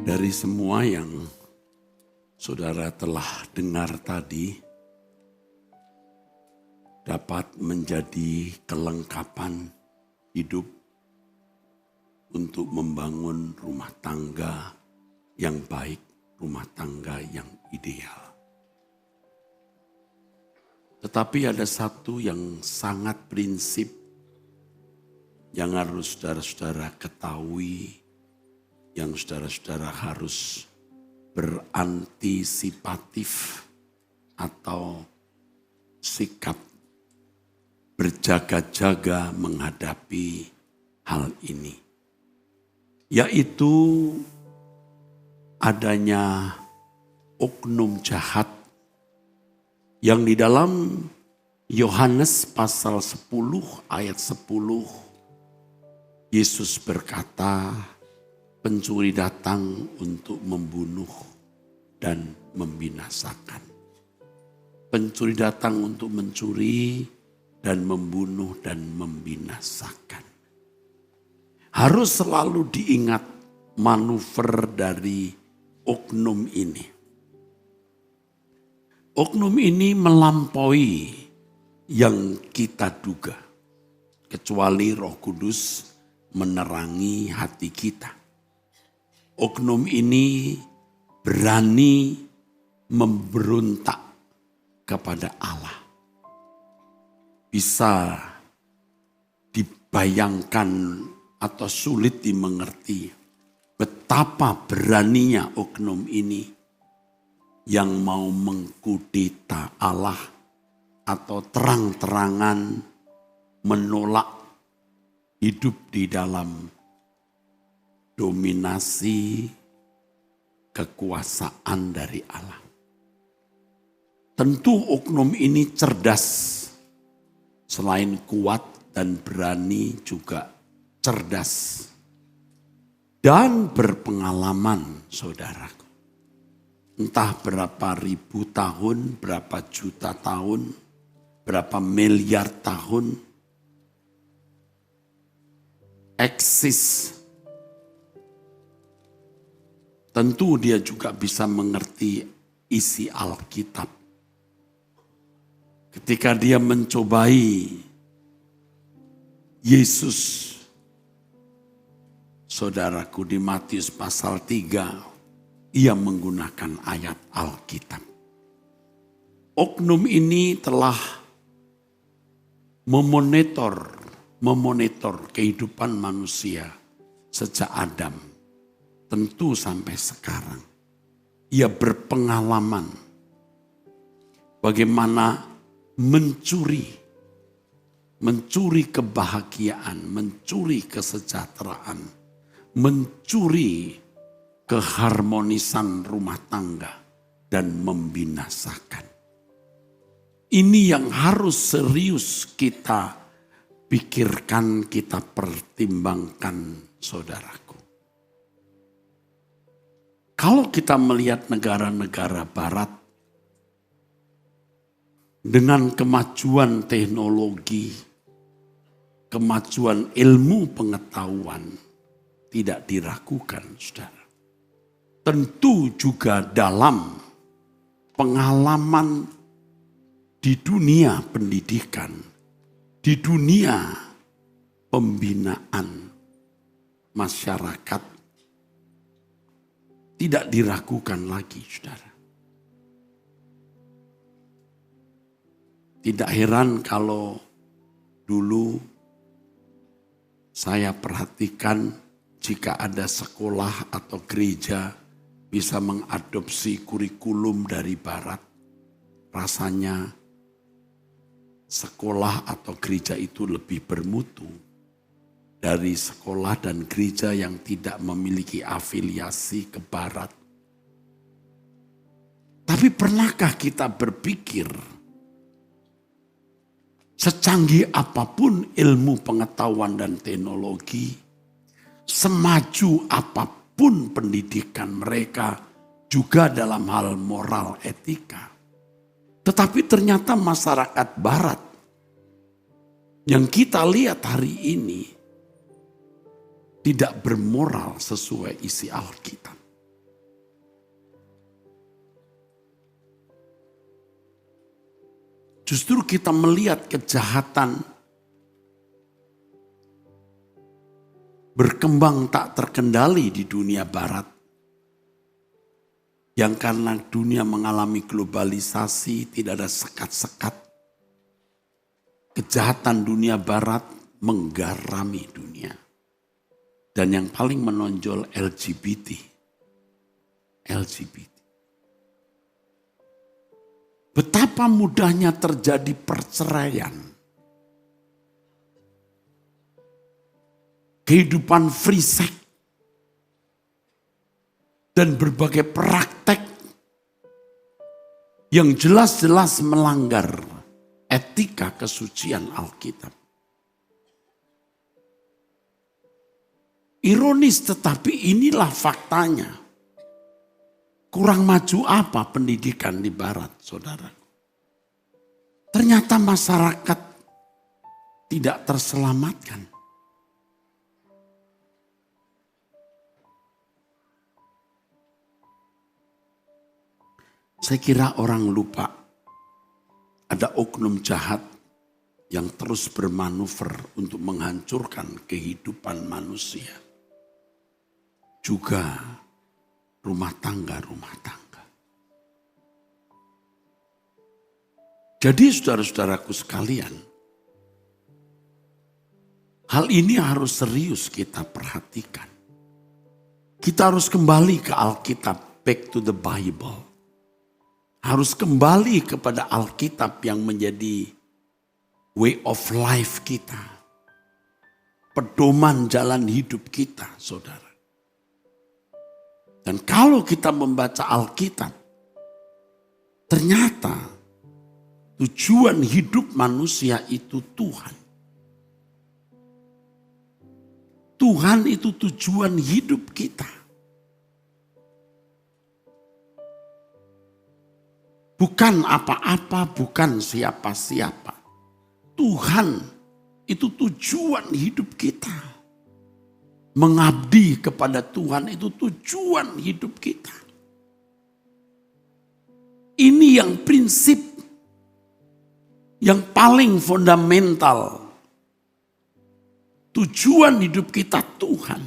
Dari semua yang saudara telah dengar tadi, dapat menjadi kelengkapan hidup untuk membangun rumah tangga yang baik, rumah tangga yang ideal. Tetapi ada satu yang sangat prinsip yang harus saudara-saudara ketahui, yang saudara-saudara harus berantisipatif atau sikap berjaga-jaga menghadapi hal ini. Yaitu adanya oknum jahat yang di dalam Yohanes pasal 10 ayat 10 Yesus berkata, pencuri datang untuk membunuh dan membinasakan. Pencuri datang untuk mencuri dan membunuh dan membinasakan. Harus selalu diingat manuver dari oknum ini. Oknum ini melampaui yang kita duga. Kecuali Roh Kudus menerangi hati kita. Oknum ini berani memberontak kepada Allah. Bisa dibayangkan atau sulit dimengerti betapa beraninya oknum ini yang mau mengkudeta Allah atau terang-terangan menolak hidup di dalam dominasi kekuasaan dari Allah. Tentu oknum ini cerdas, selain kuat dan berani juga cerdas dan berpengalaman, saudaraku. Entah berapa ribu tahun, berapa juta tahun, berapa miliar tahun eksis. Tentu dia juga bisa mengerti isi Alkitab. Ketika dia mencobai Yesus, saudaraku, di Matius pasal 3, ia menggunakan ayat Alkitab. Oknum ini telah memonitor kehidupan manusia sejak Adam, tentu sampai sekarang. Ia berpengalaman bagaimana mencuri kebahagiaan, mencuri kesejahteraan, mencuri keharmonisan rumah tangga dan membinasakan. Ini yang harus serius kita pikirkan, kita pertimbangkan, saudaraku. Kalau kita melihat negara-negara barat dengan kemajuan teknologi, kemajuan ilmu pengetahuan, tidak diragukan, saudara. Tentu juga dalam pengalaman di dunia pendidikan, di dunia pembinaan masyarakat, tidak diragukan lagi, saudara. Tidak heran kalau dulu saya perhatikan jika ada sekolah atau gereja bisa mengadopsi kurikulum dari barat. Rasanya sekolah atau gereja itu lebih bermutu dari sekolah dan gereja yang tidak memiliki afiliasi ke barat. Tapi pernahkah kita berpikir, secanggih apapun ilmu pengetahuan dan teknologi, semaju apapun pendidikan mereka juga dalam hal moral etika, tetapi ternyata masyarakat barat yang kita lihat hari ini tidak bermoral sesuai isi Alkitab. Justru kita melihat kejahatan berkembang tak terkendali di dunia barat. Yang karena dunia mengalami globalisasi, tidak ada sekat-sekat. Kejahatan dunia barat menggarami dunia. Dan yang paling menonjol LGBT. Betapa mudahnya terjadi perceraian. Kehidupan free sex. Dan berbagai praktek yang jelas-jelas melanggar etika kesucian Alkitab. Ironis tetapi inilah faktanya. Kurang maju apa pendidikan di barat, saudara? Ternyata masyarakat tidak terselamatkan. Saya kira orang lupa ada oknum jahat yang terus bermanuver untuk menghancurkan kehidupan manusia. Juga rumah tangga. Jadi saudara-saudaraku sekalian, hal ini harus serius kita perhatikan. Kita harus kembali ke Alkitab, back to the Bible. Harus kembali kepada Alkitab yang menjadi way of life kita. Pedoman jalan hidup kita, saudara. Dan kalau kita membaca Alkitab, ternyata tujuan hidup manusia itu Tuhan. Tuhan itu tujuan hidup kita. Bukan apa-apa, bukan siapa-siapa. Tuhan itu tujuan hidup kita. Mengabdi kepada Tuhan itu tujuan hidup kita. Ini yang prinsip yang paling fundamental. Tujuan hidup kita Tuhan.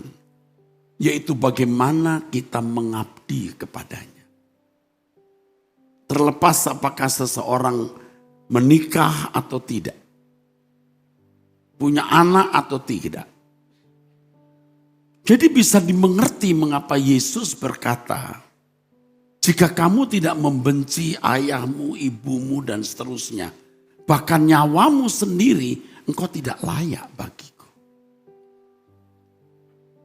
Yaitu bagaimana kita mengabdi kepadanya. Terlepas apakah seseorang menikah atau tidak. Punya anak atau tidak. Jadi bisa dimengerti mengapa Yesus berkata, jika kamu tidak membenci ayahmu, ibumu dan seterusnya, bahkan nyawamu sendiri, engkau tidak layak bagiku.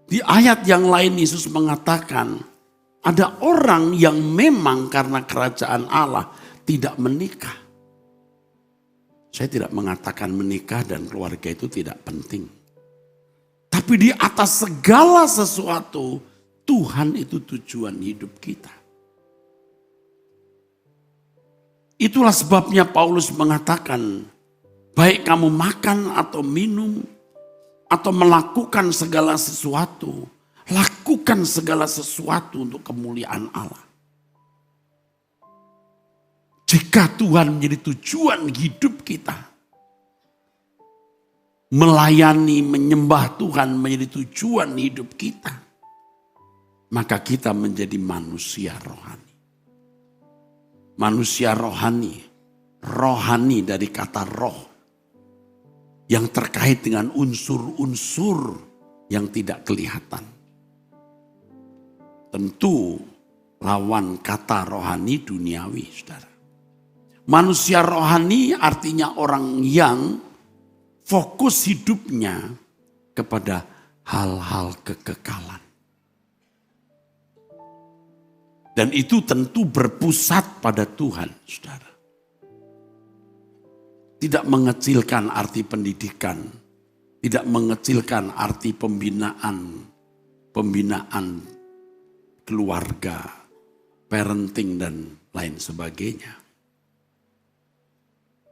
Di ayat yang lain Yesus mengatakan, ada orang yang memang karena kerajaan Allah tidak menikah. Saya tidak mengatakan menikah dan keluarga itu tidak penting. Tapi di atas segala sesuatu, Tuhan itu tujuan hidup kita. Itulah sebabnya Paulus mengatakan, baik kamu makan atau minum, atau melakukan segala sesuatu, lakukan segala sesuatu untuk kemuliaan Allah. Jika Tuhan menjadi tujuan hidup kita, melayani, menyembah Tuhan menjadi tujuan hidup kita, maka kita menjadi manusia rohani. Manusia rohani, rohani dari kata roh, yang terkait dengan unsur-unsur yang tidak kelihatan. Tentu lawan kata rohani duniawi, saudara. Manusia rohani artinya orang yang fokus hidupnya kepada hal-hal kekekalan. Dan itu tentu berpusat pada Tuhan, saudara. Tidak mengecilkan arti pendidikan, tidak mengecilkan arti pembinaan keluarga, parenting dan lain sebagainya.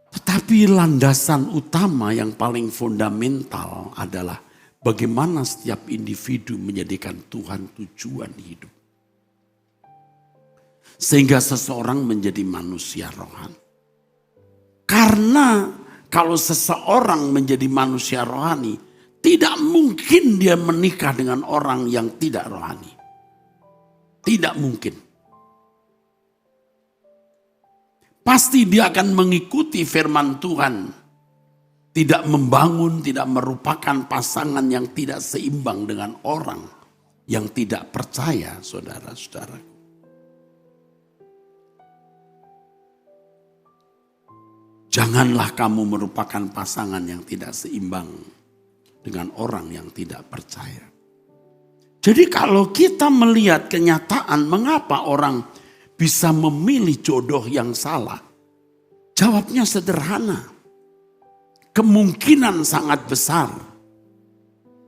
Tetapi landasan utama yang paling fundamental adalah bagaimana setiap individu menjadikan Tuhan tujuan hidup. Sehingga seseorang menjadi manusia rohani. Karena kalau seseorang menjadi manusia rohani, tidak mungkin dia menikah dengan orang yang tidak rohani. Tidak mungkin. Pasti dia akan mengikuti firman Tuhan. Tidak membangun, tidak merupakan pasangan yang tidak seimbang dengan orang yang tidak percaya, saudara-saudara. Janganlah kamu merupakan pasangan yang tidak seimbang dengan orang yang tidak percaya. Jadi kalau kita melihat kenyataan mengapa orang bisa memilih jodoh yang salah, jawabnya sederhana. Kemungkinan sangat besar,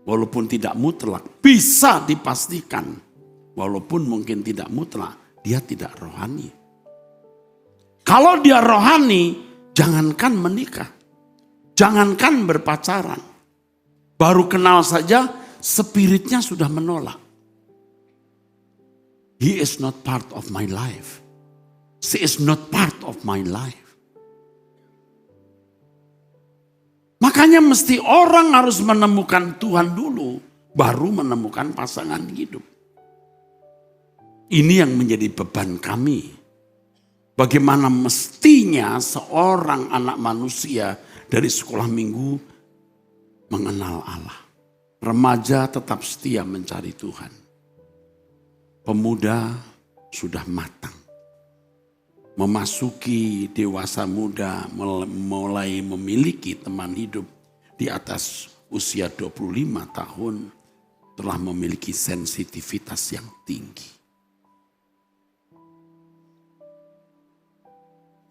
walaupun tidak mutlak, bisa dipastikan, walaupun mungkin tidak mutlak, dia tidak rohani. Kalau dia rohani, jangankan menikah, jangankan berpacaran. Baru kenal saja, spiritnya sudah menolak. He is not part of my life. She is not part of my life. Makanya mesti orang harus menemukan Tuhan dulu, baru menemukan pasangan hidup. Ini yang menjadi beban kami. Bagaimana mestinya seorang anak manusia dari sekolah minggu mengenal Allah. Remaja tetap setia mencari Tuhan. Pemuda sudah matang. Memasuki dewasa muda, mulai memiliki teman hidup di atas usia 25 tahun, telah memiliki sensitivitas yang tinggi.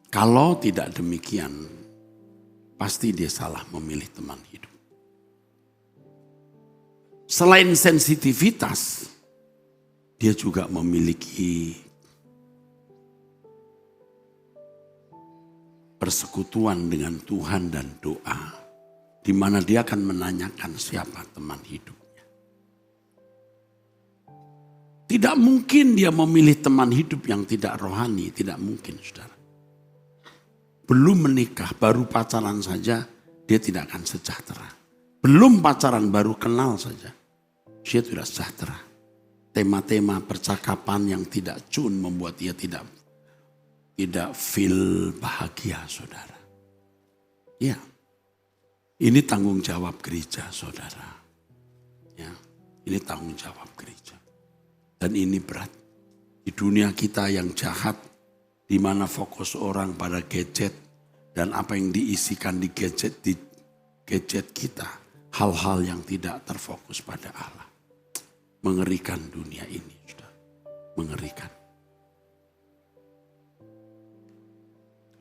Kalau tidak demikian, pasti dia salah memilih teman hidup. Selain sensitivitas, dia juga memiliki persekutuan dengan Tuhan dan doa, di mana dia akan menanyakan siapa teman hidupnya. Tidak mungkin dia memilih teman hidup yang tidak rohani, tidak mungkin, saudara. Belum menikah, baru pacaran saja, dia tidak akan sejahtera. Belum pacaran, baru kenal saja, dia tidak sejahtera. Tema-tema percakapan yang tidak cun membuat dia tidak feel bahagia, saudara. Ya, ini tanggung jawab gereja, saudara. Ya, ini tanggung jawab gereja. Dan ini berat. Di dunia kita yang jahat, di mana fokus orang pada gadget dan apa yang diisikan di gadget kita, hal-hal yang tidak terfokus pada Allah. Mengerikan dunia ini, sudah mengerikan.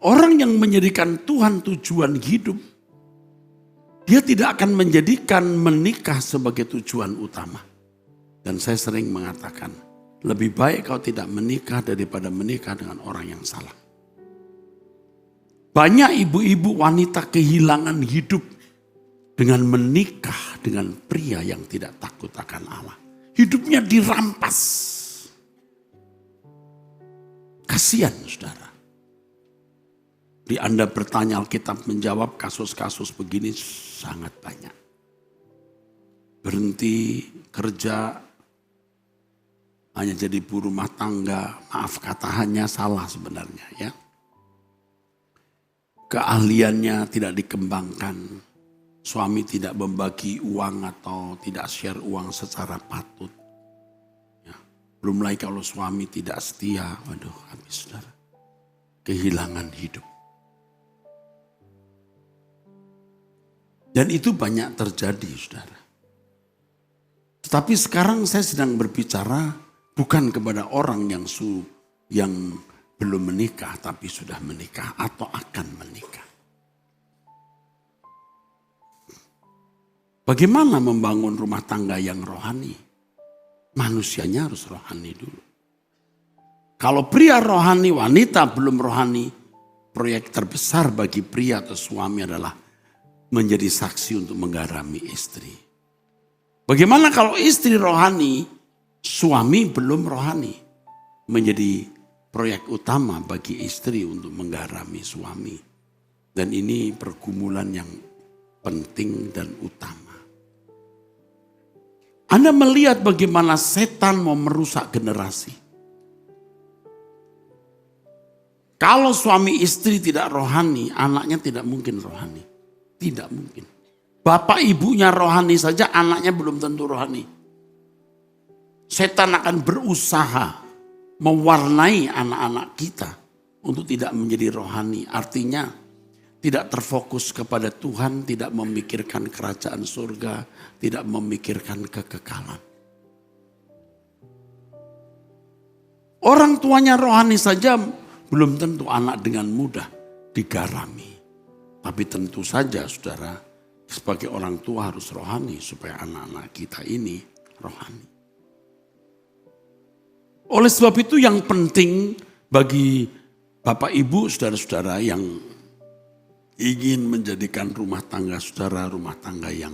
Orang yang menjadikan Tuhan tujuan hidup, dia tidak akan menjadikan menikah sebagai tujuan utama. Dan saya sering mengatakan, lebih baik kau tidak menikah daripada menikah dengan orang yang salah. Banyak ibu-ibu wanita kehilangan hidup dengan menikah dengan pria yang tidak takut akan Allah. Hidupnya dirampas. Kasihan, saudara. Di Anda bertanya, Alkitab menjawab, kasus-kasus begini sangat banyak. Berhenti kerja, hanya jadi ibu rumah tangga, maaf kata hanya salah sebenarnya ya. Keahliannya tidak dikembangkan, suami tidak membagi uang atau tidak share uang secara patut. Ya. Belum lagi kalau suami tidak setia, waduh habis saudara. Kehilangan hidup. Dan itu banyak terjadi, saudara. Tetapi sekarang saya sedang berbicara bukan kepada orang yang belum menikah tapi sudah menikah atau akan menikah. Bagaimana membangun rumah tangga yang rohani? Manusianya harus rohani dulu. Kalau pria rohani, wanita belum rohani, proyek terbesar bagi pria atau suami adalah menjadi saksi untuk menggarami istri. Bagaimana kalau istri rohani, suami belum rohani? Menjadi proyek utama bagi istri untuk menggarami suami. Dan ini pergumulan yang penting dan utama. Anda melihat bagaimana setan mau merusak generasi. Kalau suami istri tidak rohani, anaknya tidak mungkin rohani. Tidak mungkin. Bapak ibunya rohani saja, anaknya belum tentu rohani. Setan akan berusaha mewarnai anak-anak kita untuk tidak menjadi rohani. Artinya tidak terfokus kepada Tuhan, tidak memikirkan kerajaan surga, tidak memikirkan kekekalan. Orang tuanya rohani saja belum tentu anak dengan mudah digarami. Tapi tentu saja saudara, sebagai orang tua harus rohani supaya anak-anak kita ini rohani. Oleh sebab itu yang penting bagi Bapak Ibu, saudara-saudara yang ingin menjadikan rumah tangga saudara rumah tangga yang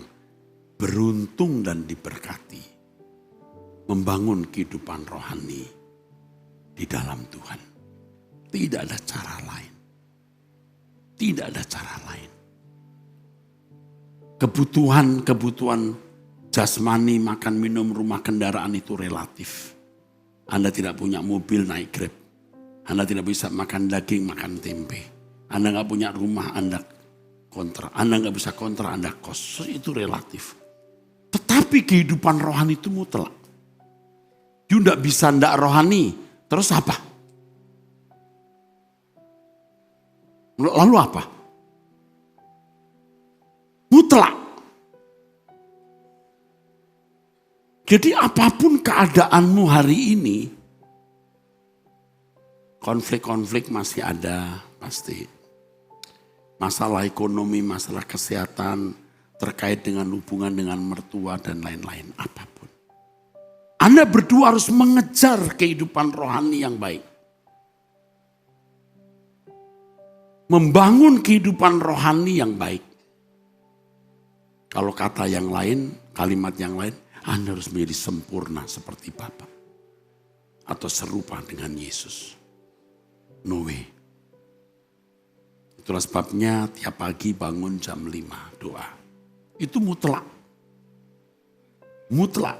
beruntung dan diberkati. Membangun kehidupan rohani di dalam Tuhan. Tidak ada cara lain. Tidak ada cara lain. Kebutuhan jasmani, makan, minum, rumah, kendaraan itu relatif. Anda tidak punya mobil, naik Grab. Anda tidak bisa makan daging, makan tempe. Anda nggak punya rumah, Anda kontra. Anda nggak bisa kontra, Anda kos. Itu relatif. Tetapi kehidupan rohani itu mutlak. You nggak bisa nggak rohani. Terus apa? Lalu apa? Mutlak. Jadi apapun keadaanmu hari ini, konflik-konflik masih ada pasti. Masalah ekonomi, masalah kesehatan, terkait dengan hubungan dengan mertua dan lain-lain, apapun. Anda berdua harus mengejar kehidupan rohani yang baik. Membangun kehidupan rohani yang baik. Kalau kata yang lain, kalimat yang lain, Anda harus menjadi sempurna seperti Bapa. Atau serupa dengan Yesus. No way. Itulah sebabnya tiap pagi bangun jam 5 doa. Itu mutlak. Mutlak.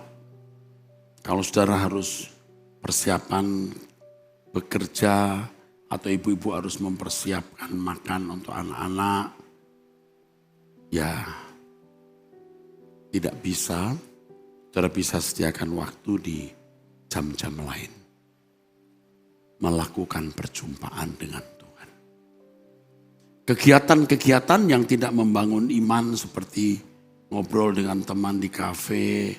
Kalau saudara harus persiapan bekerja atau ibu-ibu harus mempersiapkan makan untuk anak-anak. Ya tidak bisa. Saudara bisa sediakan waktu di jam-jam lain. Melakukan perjumpaan dengan Tuhan. Kegiatan-kegiatan yang tidak membangun iman seperti ngobrol dengan teman di kafe,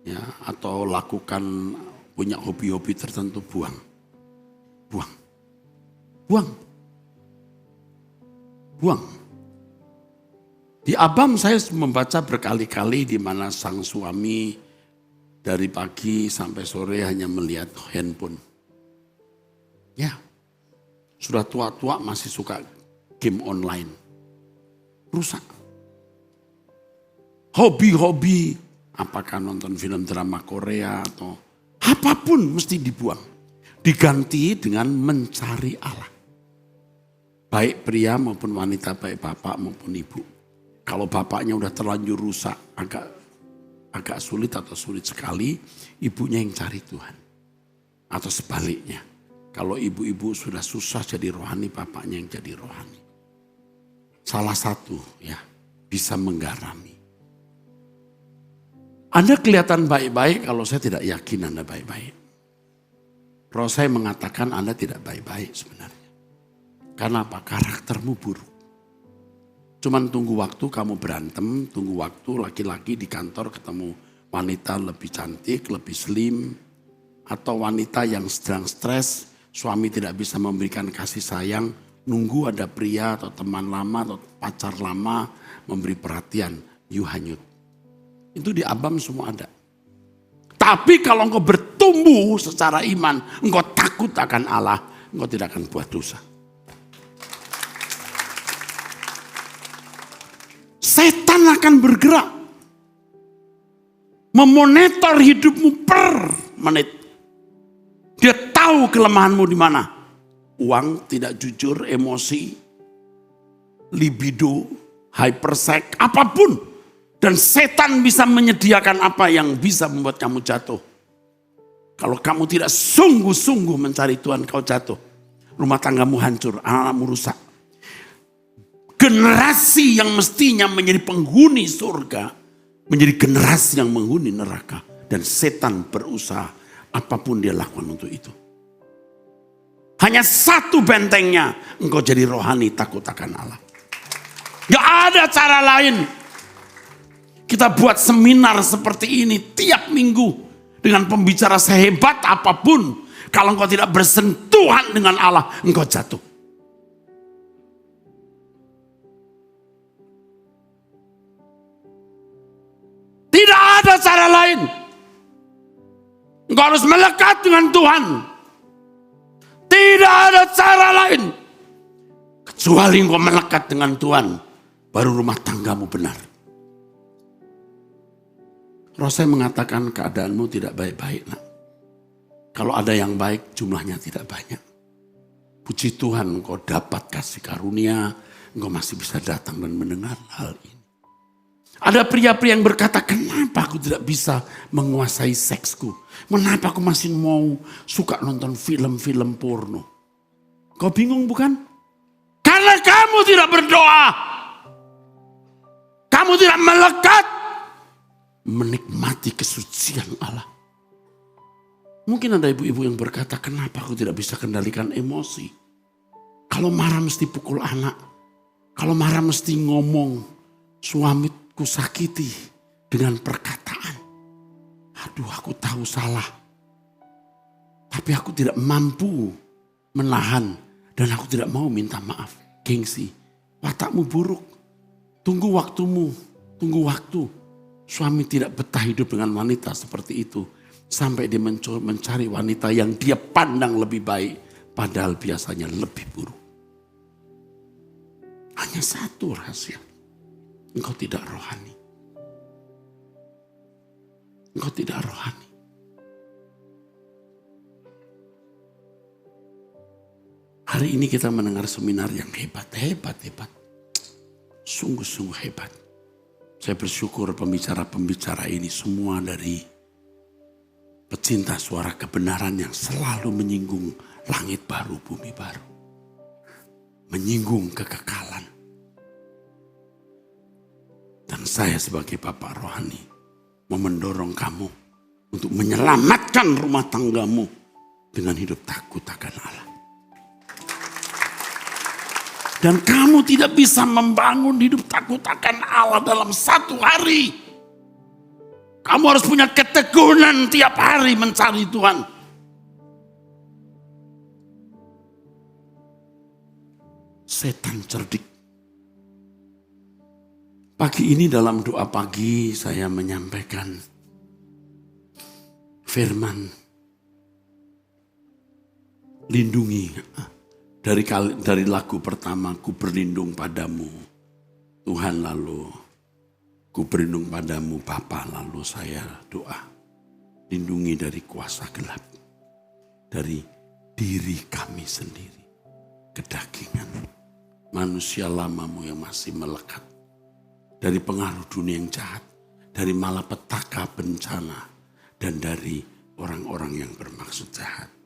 ya, atau lakukan punya hobi-hobi tertentu, buang. Buang. Buang. Buang. Di Abam saya membaca berkali-kali di mana sang suami dari pagi sampai sore hanya melihat handphone. Ya, sudah tua-tua masih suka game online. Rusak. Hobi-hobi, apakah nonton film drama Korea atau apapun mesti dibuang. Diganti dengan mencari Allah. Baik pria maupun wanita, baik bapak maupun ibu. Kalau bapaknya udah terlanjur rusak, agak sulit atau sulit sekali, ibunya yang cari Tuhan. Atau sebaliknya. Kalau ibu-ibu sudah susah jadi rohani, bapaknya yang jadi rohani. Salah satu ya bisa menggarami. Anda kelihatan baik-baik kalau saya tidak yakin Anda baik-baik. Roh saya mengatakan Anda tidak baik-baik sebenarnya. Karena apa? Karaktermu buruk. Cuman tunggu waktu kamu berantem, tunggu waktu laki-laki di kantor ketemu wanita lebih cantik, lebih slim. Atau wanita yang sedang stres. Suami tidak bisa memberikan kasih sayang, nunggu ada pria atau teman lama atau pacar lama memberi perhatian, you hanyut. Itu di Abam semua ada. Tapi kalau engkau bertumbuh secara iman, engkau takut akan Allah, engkau tidak akan buat dosa. Setan akan bergerak, memonitor hidupmu per menit. Dia tahu kelemahanmu di mana. Uang, tidak jujur, emosi. libido, hypersex, apapun. Dan setan bisa menyediakan apa yang bisa membuat kamu jatuh. Kalau kamu tidak sungguh-sungguh mencari Tuhan, kau jatuh. Rumah tanggamu hancur, anak-anakmu rusak. Generasi yang mestinya menjadi penghuni surga, menjadi generasi yang menghuni neraka. Dan setan berusaha apapun dia lakukan untuk itu. Hanya satu bentengnya, engkau jadi rohani takut akan Allah. Gak ada cara lain. Kita buat seminar seperti ini tiap minggu dengan pembicara sehebat apapun. Kalau engkau tidak bersentuhan dengan Allah, engkau jatuh. Tidak ada cara lain. Engkau harus melekat dengan Tuhan. Tidak ada cara lain. Kecuali engkau melekat dengan Tuhan, baru rumah tanggamu benar. Rasul mengatakan keadaanmu tidak baik-baik, nak. Kalau ada yang baik, jumlahnya tidak banyak. Puji Tuhan, engkau dapat kasih karunia, engkau masih bisa datang dan mendengar hal ini. Ada pria-pria yang berkata, kenapa aku tidak bisa menguasai seksku? Kenapa aku masih mau suka nonton film-film porno? Kau bingung bukan? Karena kamu tidak berdoa. Kamu tidak melekat. Menikmati kesucian Allah. Mungkin ada ibu-ibu yang berkata, kenapa aku tidak bisa kendalikan emosi? Kalau marah mesti pukul anak. Kalau marah mesti ngomong, suamiku sakiti dengan perkataan. Aduh, aku tahu salah. Tapi aku tidak mampu menahan dan aku tidak mau minta maaf. Gengsi, watakmu buruk. Tunggu waktumu, tunggu waktu. Suami tidak betah hidup dengan wanita seperti itu. Sampai dia mencari wanita yang dia pandang lebih baik. Padahal biasanya lebih buruk. Hanya satu rahasia. Engkau tidak rohani. Engkau tidak rohani. Hari ini kita mendengar seminar yang hebat. Sungguh-sungguh hebat. Saya bersyukur pembicara-pembicara ini semua dari pecinta suara kebenaran yang selalu menyinggung langit baru, bumi baru. Menyinggung kekekalan. Dan saya sebagai Bapak Rohani mau mendorong kamu untuk menyelamatkan rumah tanggamu dengan hidup takut akan Allah. Dan kamu tidak bisa membangun hidup takut akan Allah dalam satu hari. Kamu harus punya ketekunan tiap hari mencari Tuhan. Setan cerdik. Pagi ini dalam doa pagi saya menyampaikan firman. Lindungi. Dari lagu pertama, ku berlindung padamu Tuhan, lalu ku berlindung padamu Bapa, lalu saya doa. Lindungi dari kuasa gelap, dari diri kami sendiri, kedagingan, manusia lamamu yang masih melekat, dari pengaruh dunia yang jahat, dari malapetaka bencana, dan dari orang-orang yang bermaksud jahat.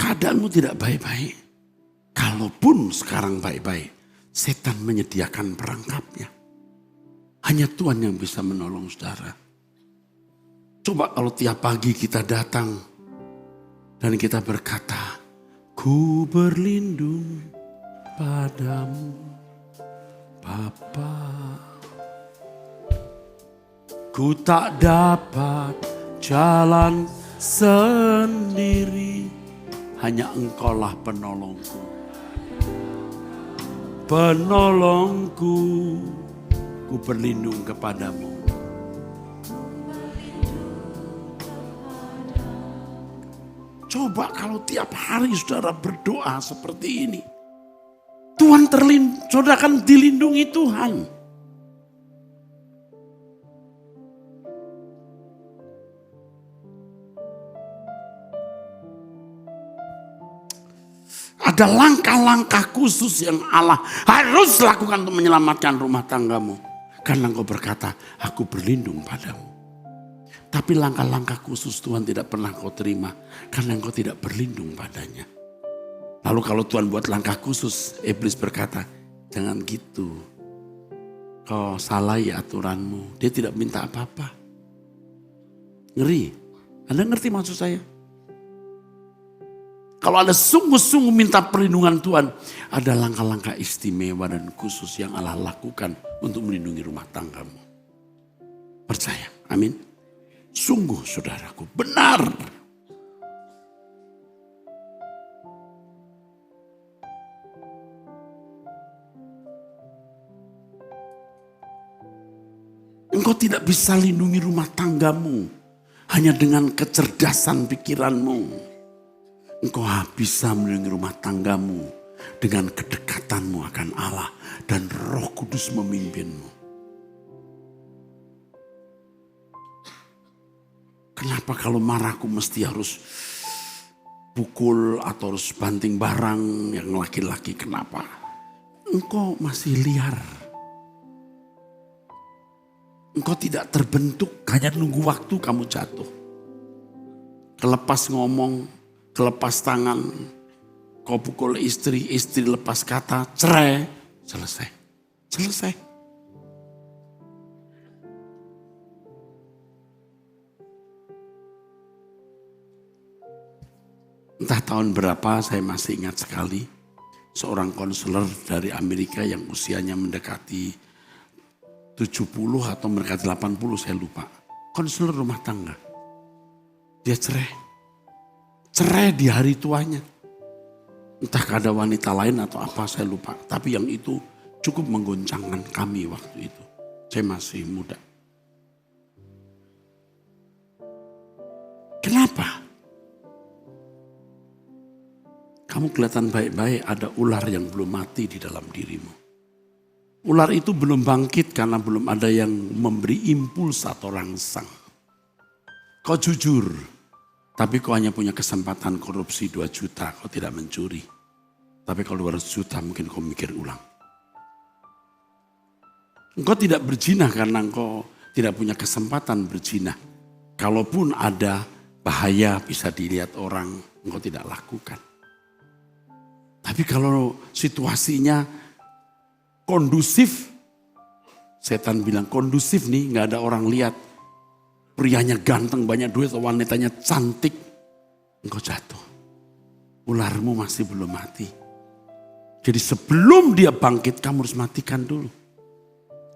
Keadaanmu tidak baik-baik. Kalaupun sekarang baik-baik, setan menyediakan perangkapnya. Hanya Tuhan yang bisa menolong saudara. Coba kalau tiap pagi kita datang dan kita berkata, ku berlindung padamu Bapa. Ku tak dapat jalan sendiri. Hanya engkaulah penolongku. Penolongku, ku berlindung kepadamu. Coba kalau tiap hari saudara berdoa seperti ini. Tuhan saudara akan dilindungi Tuhan. Ada langkah-langkah khusus yang Allah harus lakukan untuk menyelamatkan rumah tanggamu. Karena engkau berkata, aku berlindung padamu. Tapi langkah-langkah khusus Tuhan tidak pernah kau terima. Karena engkau tidak berlindung padanya. Lalu kalau Tuhan buat langkah khusus, iblis berkata, jangan gitu. Kau salah ya aturanmu. Dia tidak minta apa-apa. Ngeri. Anda ngerti maksud saya? Kalau Anda sungguh-sungguh minta perlindungan Tuhan, ada langkah-langkah istimewa dan khusus yang Allah lakukan untuk melindungi rumah tanggamu. Percaya, amin. Sungguh saudaraku, benar. Engkau tidak bisa lindungi rumah tanggamu hanya dengan kecerdasan pikiranmu. Engkau bisa melindungi rumah tanggamu dengan kedekatanmu akan Allah dan Roh Kudus memimpinmu. Kenapa kalau marahku mesti harus pukul atau harus banting barang yang laki-laki? Kenapa? Engkau masih liar. Engkau tidak terbentuk, hanya nunggu waktu kamu jatuh. Kelepas ngomong, kelepas tangan, kau pukul istri, istri lepas kata, cerai, selesai. Selesai. Entah tahun berapa saya masih ingat sekali, seorang konselor dari Amerika yang usianya mendekati 70 atau mendekati 80, saya lupa. Konselor rumah tangga. Dia cerai. Cerai di hari tuanya. Entah ada wanita lain atau apa saya lupa. Tapi yang itu cukup menggoncangkan kami waktu itu. Saya masih muda. Kenapa? Kamu kelihatan baik-baik, ada ular yang belum mati di dalam dirimu. Ular itu belum bangkit karena belum ada yang memberi impuls atau rangsang. Kau jujur. Tapi kau hanya punya kesempatan korupsi 2 juta, kau tidak mencuri. Tapi kalau 200 juta mungkin kau mikir ulang. Engkau tidak berzina karena engkau tidak punya kesempatan berzina. Kalaupun ada bahaya bisa dilihat orang, engkau tidak lakukan. Tapi kalau situasinya kondusif, setan bilang kondusif nih, gak ada orang lihat. Prianya ganteng, banyak duit, wanitanya cantik. Engkau jatuh. Ularmu masih belum mati. Jadi sebelum dia bangkit, kamu harus matikan dulu.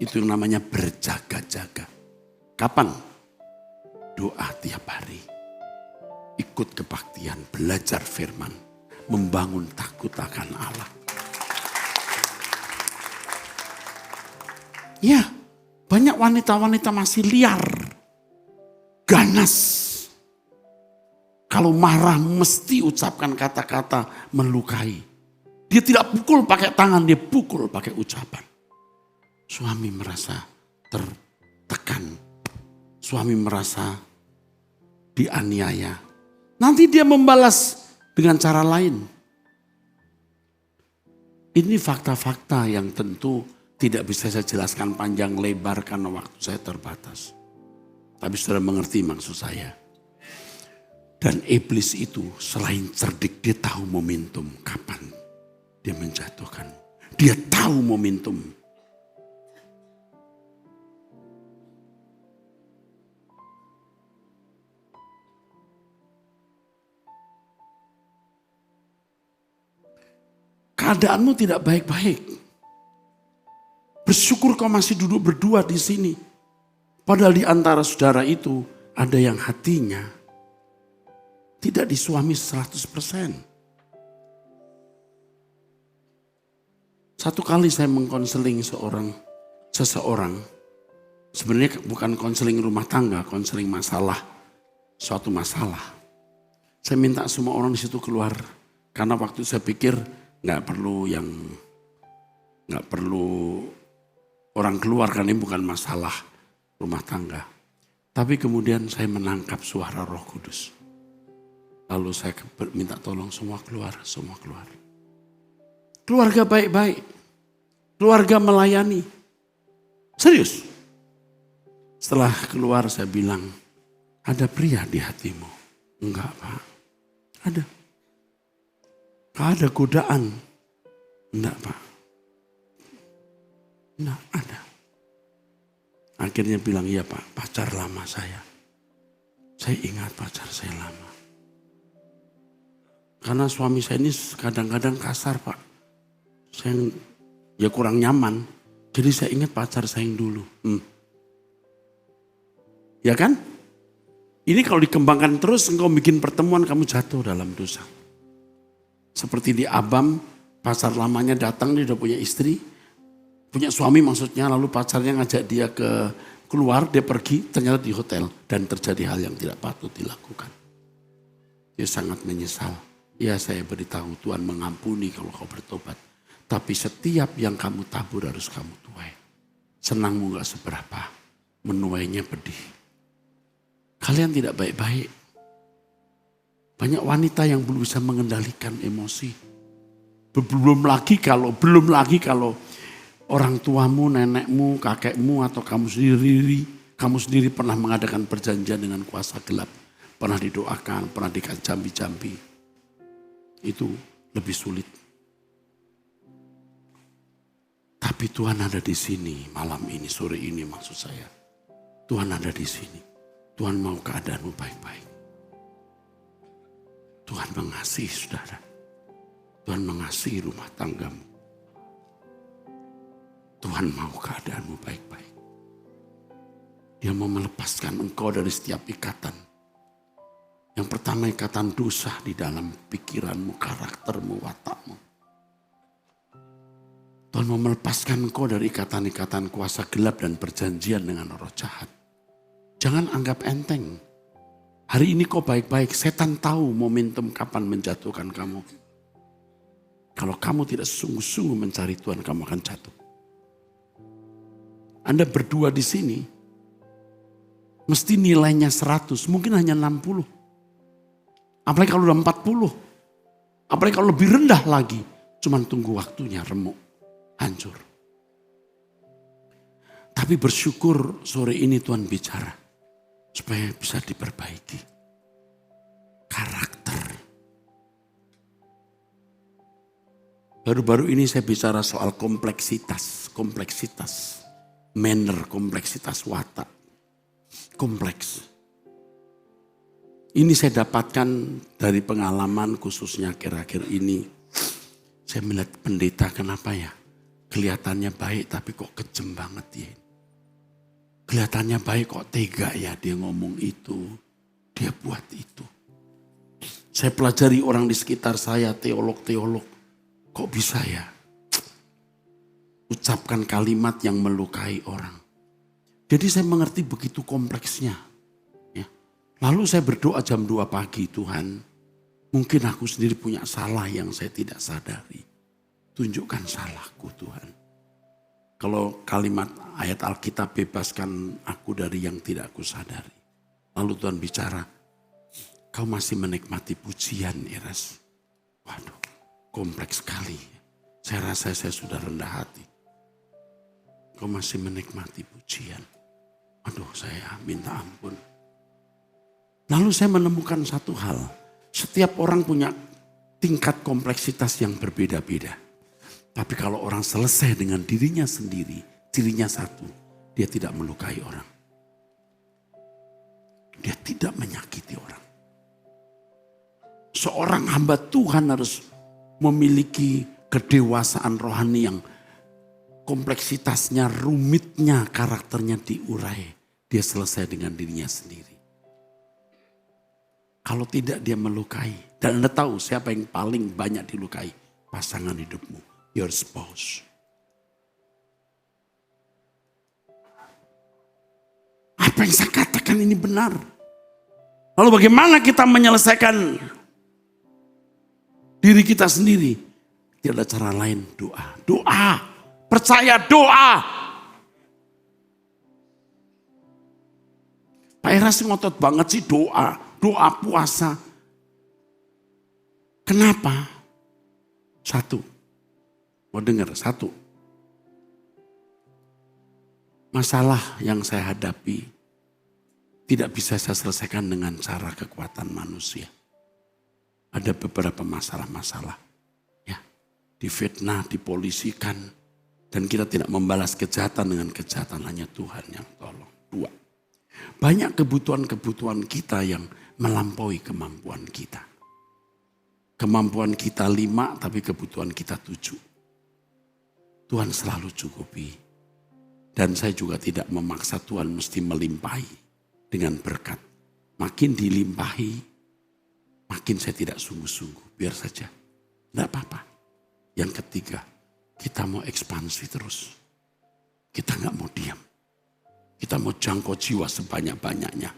Itu yang namanya berjaga-jaga. Kapan? Doa tiap hari. Ikut kebaktian, belajar firman. Membangun takut akan Allah. Ya, banyak wanita-wanita masih liar. Ganas. Kalau marah mesti ucapkan kata-kata melukai. Dia tidak pukul pakai tangan, dia pukul pakai ucapan. Suami merasa tertekan. Suami merasa dianiaya. Nanti dia membalas dengan cara lain. Ini fakta-fakta yang tentu tidak bisa saya jelaskan panjang lebar karena waktu saya terbatas. Tapi saudara mengerti maksud saya. Dan iblis itu selain cerdik, dia tahu momentum kapan dia menjatuhkan. Dia tahu momentum. Keadaanmu tidak baik-baik. Bersyukur kau masih duduk berdua di sini. Padahal di antara saudara itu ada yang hatinya tidak di suami 100%. Satu kali saya mengkonseling seseorang. Sebenarnya bukan konseling rumah tangga, konseling masalah. Suatu masalah. Saya minta semua orang di situ keluar. Karena waktu saya pikir nggak perlu orang keluar karena ini bukan masalah rumah tangga. Tapi kemudian saya menangkap suara Roh Kudus. Lalu saya minta tolong semua keluar, semua keluar. Keluarga baik-baik. Keluarga melayani. Serius. Setelah keluar saya bilang, ada pria di hatimu? Enggak, Pak. Ada. Ada godaan? Enggak, Pak. Enggak ada. Akhirnya bilang, iya Pak, pacar lama saya. Saya ingat pacar saya lama. Karena suami saya ini kadang-kadang kasar, Pak. Saya ya kurang nyaman. Jadi saya ingat pacar saya yang dulu. Ya kan? Ini kalau dikembangkan terus, engkau bikin pertemuan, kamu jatuh dalam dosa. Seperti di Abam, pacar lamanya datang, dia udah punya istri. Punya suami maksudnya, lalu pacarnya ngajak dia keluar, dia pergi, ternyata di hotel. Dan terjadi hal yang tidak patut dilakukan. Dia sangat menyesal. Ya saya beritahu, Tuhan mengampuni kalau kau bertobat. Tapi setiap yang kamu tabur harus kamu tuai. Senangmu gak seberapa, menuainya pedih. Kalian tidak baik-baik. Banyak wanita yang belum bisa mengendalikan emosi. Belum lagi kalau orang tuamu, nenekmu, kakekmu atau kamu sendiri pernah mengadakan perjanjian dengan kuasa gelap. Pernah didoakan, pernah dicambi-cambi. Itu lebih sulit. Tapi Tuhan ada di sini malam ini, sore ini maksud saya. Tuhan ada di sini. Tuhan mau keadaanmu baik-baik. Tuhan mengasihi saudara. Tuhan mengasihi rumah tanggamu. Tuhan mau keadaanmu baik-baik. Dia mau melepaskan engkau dari setiap ikatan. Yang pertama ikatan dosa di dalam pikiranmu, karaktermu, watakmu. Tuhan mau melepaskan engkau dari ikatan-ikatan kuasa gelap dan perjanjian dengan roh jahat. Jangan anggap enteng. Hari ini kau baik-baik, setan tahu momentum kapan menjatuhkan kamu. Kalau kamu tidak sungguh-sungguh mencari Tuhan, kamu akan jatuh. Anda berdua di sini, mesti nilainya 100, mungkin hanya 60. Apalagi kalau udah 40. Apalagi kalau lebih rendah lagi, cuman tunggu waktunya remuk, hancur. Tapi bersyukur sore ini Tuhan bicara, supaya bisa diperbaiki. Karakter. Baru-baru ini saya bicara soal kompleksitas. Manner, kompleksitas watak. Kompleks. Ini saya dapatkan dari pengalaman khususnya akhir-akhir ini. Saya melihat pendeta, kenapa ya? Kelihatannya baik tapi kok kejem banget dia. Kelihatannya baik kok tega ya dia ngomong itu. Dia buat itu. Saya pelajari orang di sekitar saya, teolog-teolog. Kok bisa ya? Ucapkan kalimat yang melukai orang. Jadi saya mengerti begitu kompleksnya. Ya. Lalu saya berdoa jam 2 pagi, Tuhan, mungkin aku sendiri punya salah yang saya tidak sadari. Tunjukkan salahku Tuhan. Kalau kalimat ayat Alkitab, bebaskan aku dari yang tidak aku sadari. Lalu Tuhan bicara, kau masih menikmati pujian, Eras. Waduh, kompleks sekali. Saya rasa saya sudah rendah hati. Kau masih menikmati pujian. Aduh, saya minta ampun. Lalu saya menemukan satu hal. Setiap orang punya tingkat kompleksitas yang berbeda-beda. Tapi kalau orang selesai dengan dirinya sendiri, cirinya satu, dia tidak melukai orang. Dia tidak menyakiti orang. Seorang hamba Tuhan harus memiliki kedewasaan rohani yang kompleksitasnya, rumitnya, karakternya diurai. Dia selesai dengan dirinya sendiri. Kalau tidak dia melukai. Dan Anda tahu siapa yang paling banyak dilukai? Pasangan hidupmu, your spouse. Apa yang saya katakan ini benar? Lalu bagaimana kita menyelesaikan diri kita sendiri? Tidak ada cara lain, doa. Doa. Percaya, doa. Pak Eras ngotot banget sih doa. Doa puasa. Kenapa? Satu, Mau dengar satu. Masalah yang saya hadapi tidak bisa saya selesaikan dengan cara kekuatan manusia. Ada beberapa masalah-masalah. Ya, difitnah, dipolisikan. Dan kita tidak membalas kejahatan dengan kejahatan, hanya Tuhan yang tolong. 2. Banyak kebutuhan-kebutuhan kita yang melampaui kemampuan kita. Kemampuan kita 5, tapi kebutuhan kita 7. Tuhan selalu cukupi. Dan saya juga tidak memaksa Tuhan mesti melimpahi dengan berkat. Makin dilimpahi, makin saya tidak sungguh-sungguh. Biar saja, tidak apa-apa. Yang ketiga, kita mau ekspansi terus. Kita nggak mau diam. Kita mau jangkau jiwa sebanyak-banyaknya.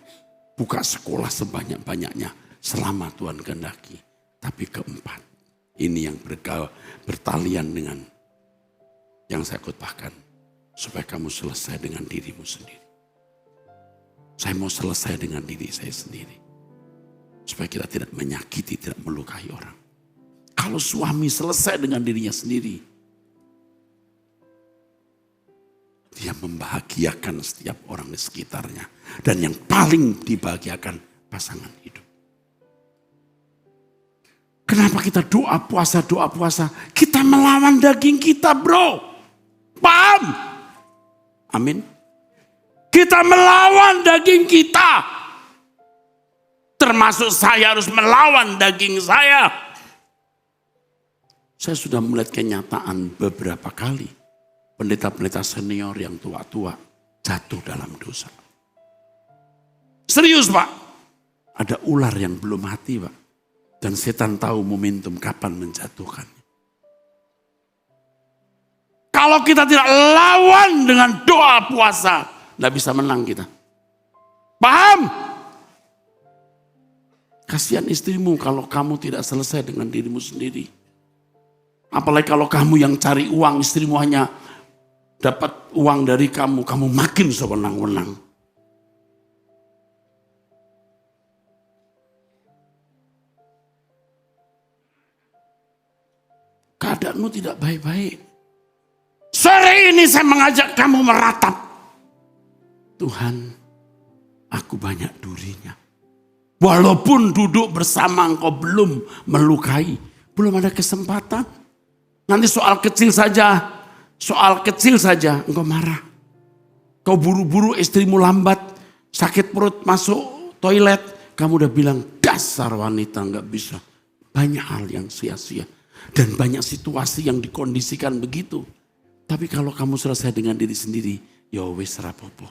Buka sekolah sebanyak-banyaknya selama Tuhan kehendaki. Tapi keempat, ini yang bertalian dengan yang saya khotbahkan. Supaya kamu selesai dengan dirimu sendiri. Saya mau selesai dengan diri saya sendiri. Supaya kita tidak menyakiti, tidak melukai orang. Kalau suami selesai dengan dirinya sendiri, dia membahagiakan setiap orang di sekitarnya. Dan yang paling dibahagiakan pasangan hidup. Kenapa kita doa puasa? Kita melawan daging kita, bro. Paham? Amin. Kita melawan daging kita. Termasuk saya harus melawan daging saya. Saya sudah melihat kenyataan beberapa kali. Pendeta-pendeta senior yang tua-tua jatuh dalam dosa. Serius, Pak. Ada ular yang belum mati, Pak. Dan setan tahu momentum kapan menjatuhkan. Kalau kita tidak lawan dengan doa puasa, tidak bisa menang kita. Paham? Kasihan istrimu kalau kamu tidak selesai dengan dirimu sendiri. Apalagi kalau kamu yang cari uang, istrimu hanya dapat uang dari kamu, kamu makin sewenang-wenang. Keadaanmu tidak baik-baik. Sore ini saya mengajak kamu meratap. Tuhan, aku banyak durinya. Walaupun duduk bersama engkau belum melukai. Belum ada kesempatan. Nanti soal kecil saja engkau marah. Kau buru-buru istrimu lambat. Sakit perut masuk toilet. Kamu udah bilang dasar wanita gak bisa. Banyak hal yang sia-sia. Dan banyak situasi yang dikondisikan begitu. Tapi kalau kamu selesai dengan diri sendiri, ya wis rapopo.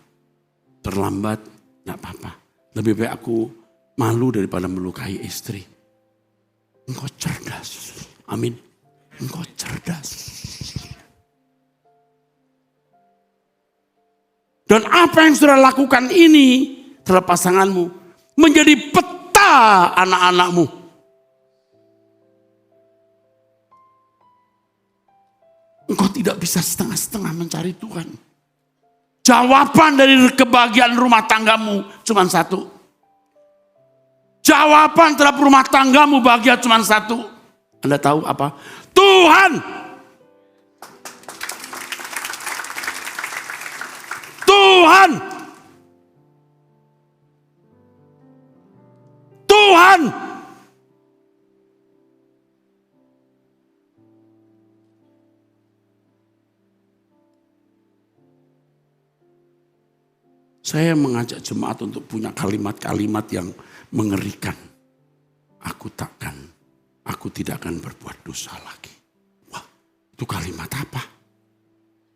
Terlambat, gak apa-apa. Lebih baik aku malu daripada melukai istri. Engkau cerdas. Amin. Engkau cerdas. Dan apa yang sudah lakukan ini terhadap pasanganmu menjadi peta anak-anakmu. Engkau tidak bisa setengah-setengah mencari Tuhan. Jawaban dari kebahagiaan rumah tanggamu cuma satu. Jawaban terhadap rumah tanggamu bahagia cuma satu. Anda tahu apa? Tuhan. Tuhan. Tuhan. Saya mengajak jemaat untuk punya kalimat-kalimat yang mengerikan. Aku tidak akan berbuat dosa lagi. Wah, itu kalimat apa?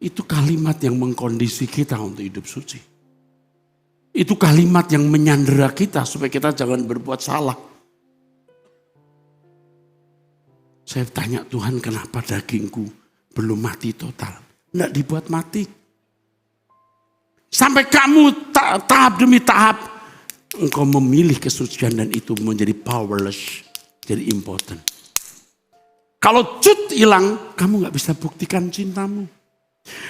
Itu kalimat yang mengkondisi kita untuk hidup suci. Itu kalimat yang menyandera kita supaya kita jangan berbuat salah. Saya tanya Tuhan, kenapa dagingku belum mati total? Tidak dibuat mati. Sampai kamu tahap demi tahap engkau memilih kesucian dan itu menjadi powerless, jadi impotent. Kalau cut hilang, kamu gak bisa buktikan cintamu.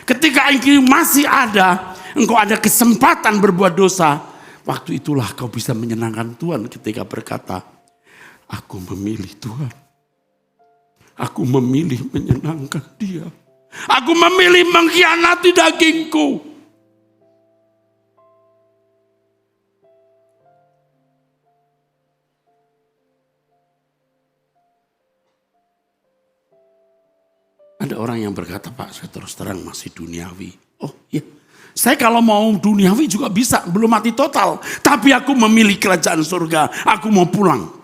Ketika engkau masih ada, engkau ada kesempatan berbuat dosa, waktu itulah kau bisa menyenangkan Tuhan ketika berkata, aku memilih Tuhan. Aku memilih menyenangkan dia. Aku memilih mengkhianati dagingku. Ada orang yang berkata, Pak, saya terus terang masih duniawi. Oh iya, saya kalau mau duniawi juga bisa, belum mati total. Tapi aku memilih kerajaan surga, aku mau pulang.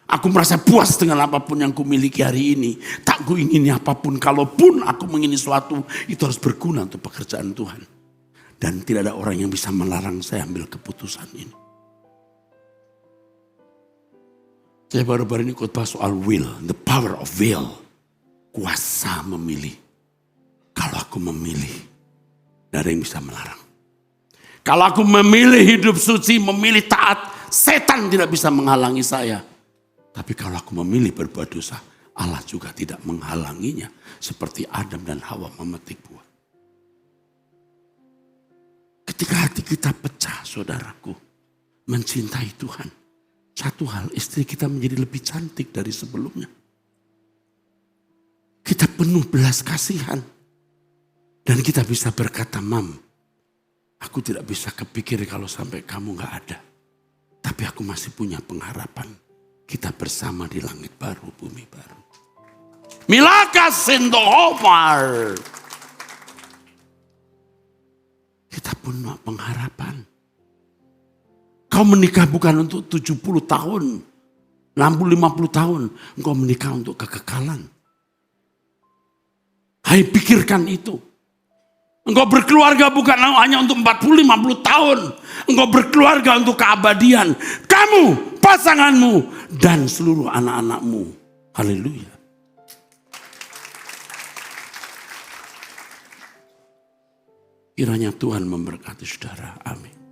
Aku merasa puas dengan apapun yang kumiliki hari ini. Tak kuingini apapun, kalaupun aku mengingini sesuatu, itu harus berguna untuk pekerjaan Tuhan. Dan tidak ada orang yang bisa melarang saya ambil keputusan ini. Saya baru-baru ini khotbah soal will, the power of will. Kuasa memilih. Kalau aku memilih, tidak ada yang bisa melarang. Kalau aku memilih hidup suci, memilih taat, setan tidak bisa menghalangi saya. Tapi kalau aku memilih berbuat dosa, Allah juga tidak menghalanginya. Seperti Adam dan Hawa memetik buah. Ketika hati kita pecah, saudaraku, mencintai Tuhan. Satu hal, istri kita menjadi lebih cantik dari sebelumnya. Kita penuh belas kasihan. Dan kita bisa berkata, Mam, aku tidak bisa kepikir kalau sampai kamu gak ada. Tapi aku masih punya pengharapan. Kita bersama di langit baru, bumi baru. Milakas into Omar. Kita punya pengharapan. Kau menikah bukan untuk 70 tahun. 60-50 tahun. Engkau menikah untuk kekekalan. Hai, pikirkan itu. Engkau berkeluarga bukan hanya untuk 40-50 tahun. Engkau berkeluarga untuk keabadian. Kamu, pasanganmu, dan seluruh anak-anakmu. Haleluya. Kiranya Tuhan memberkati saudara. Amin.